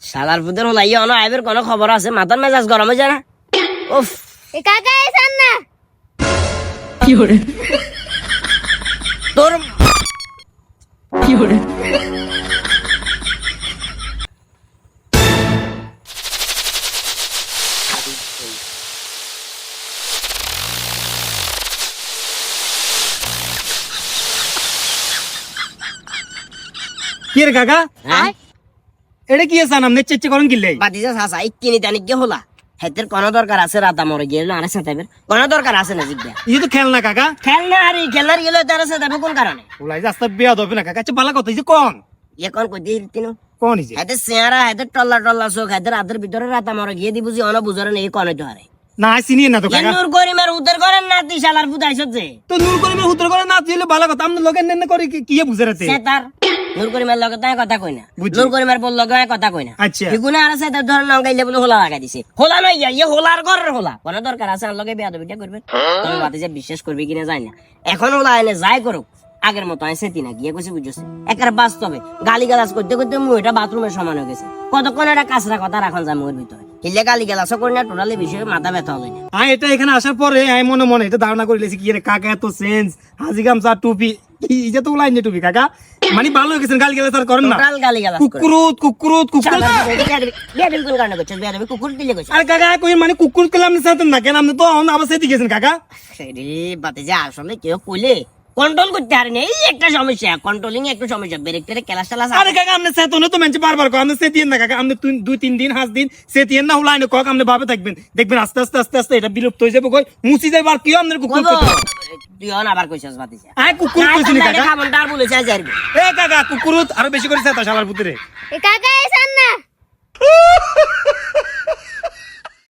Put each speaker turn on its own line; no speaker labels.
শালার পুতের হলাই অনো আইবের কোনো খবর আছে মাথার মেজাজ গরম হয়ে যায় না উফ
এ কাকা এসেন না
কি hore
তোর
কি hore
কি রে কাকা
হ্যাঁ
এটা কি আছে নাম নেচে করেন কিলে
বাতিজা সাসা কিনি জানি কি হলা হেতের কোনো দরকার আছে রাতা মরে গেল আরে সাতাবের কোনো দরকার আছে না জিজ্ঞা
এই তো খেলনা কাকা
খেলনা আর খেলনার গেলে তার সাতাবে কোন কারণে
ওলাই রাস্তা বিয়া হবে না কাকা আচ্ছা ভালো কথা এই যে কোন
এখন কই দিই তিনু
কোন এই যে
হেতে চেহারা হেতে টল্লা টল্লা চোখ হেতের হাতের ভিতরে রাতা মরে গিয়ে দি বুঝি অন বুঝরে নেই কোন তো আরে
না চিনি না তো কাকা
নূর করিমের উত্তর করেন না তুই শালার পুত আইছত যে
তো নূর করিমের হুতর করে না দিলে ভালো কথা আপনি লোকের নেন করে কি বুঝে রাতে
সে তার নূর করিমের লগে তাই কথা কই না
বুঝছি।
নূর করিমের বল লগে কথা কই না
আচ্ছা।
ঠিকুনা আর আছে তার ধর নঙ্গাইলে বলে হোলা লাগাই দিছে হোলা নই ইয়া হোলার ঘরের হোলা কোন দরকার আছে আর লগে বিয়া দবিটা করবে তুমি বাতে যে বিশ্বাস করবে কিনা জানি না এখন হোলা এনে যাই করুক আগের মতো আইছে তিনা গিয়ে কইছে বুঝছস একার বাস্তবে গালি গালাজ করতে করতে মুইটা বাথরুমের সমান হয়ে গেছে কতক্ষণ একটা কাছরা কথা রাখন যায় মুয়ের ভিতরে কিলে গালি গালাজ করি না টোটালি বিষয়ে মাথা ব্যথা হবে না
হ্যাঁ এটা এখানে আসার পরে আমি মনে মনে এটা ধারণা করে লেছি কি রে কাকা এত সেন্স হাজি গামছা টুপি এই যে তো উলাই নে টুপি কাকা মানে ভালো হয়ে গেছেন গালি গেলে স্যার করেন না
টোটাল গালি গালাজ করে
কুকুরুত কুকুরুত কুকুর
বিয়া দিবি কোন কারণে করছিস বিয়া দিবি কুকুর দিলে কইছিস
আরে কাকা কই মানে কুকুর করলাম না সাথে না কেন আপনি তো আবার সেটি গেছেন কাকা
রে বাতে যে আসলে কেউ কইলে কন্ট্রোল করতে পারে না এই একটা সমস্যা কন্ট্রোলিং একটু সমস্যা ব্রেকটারে ক্লাস চালাস
আরে কাকা আপনি সেতন তো মেনছে বারবার কো আপনি সেটিয়েন না কাকা আপনি 2-3 দিন 5 দিন সেটিয়েন না উলাই না কক আপনি ভাবে থাকবেন দেখবেন আস্তে আস্তে আস্তে আস্তে এটা বিলুপ্ত হয়ে যাবে কই মুছি যাবে আর কি আপনার কুকুর
কইবো
করতে
তুই অন আবার কইছস বাতে যে
আয় কুকুর কইছিনি কাকা
খাবন তার বলেছে যাইবি
এ কাকা কুকুরুত আরো বেশি করে সেটা শালার পুত্রে
এ কাকা এসেন না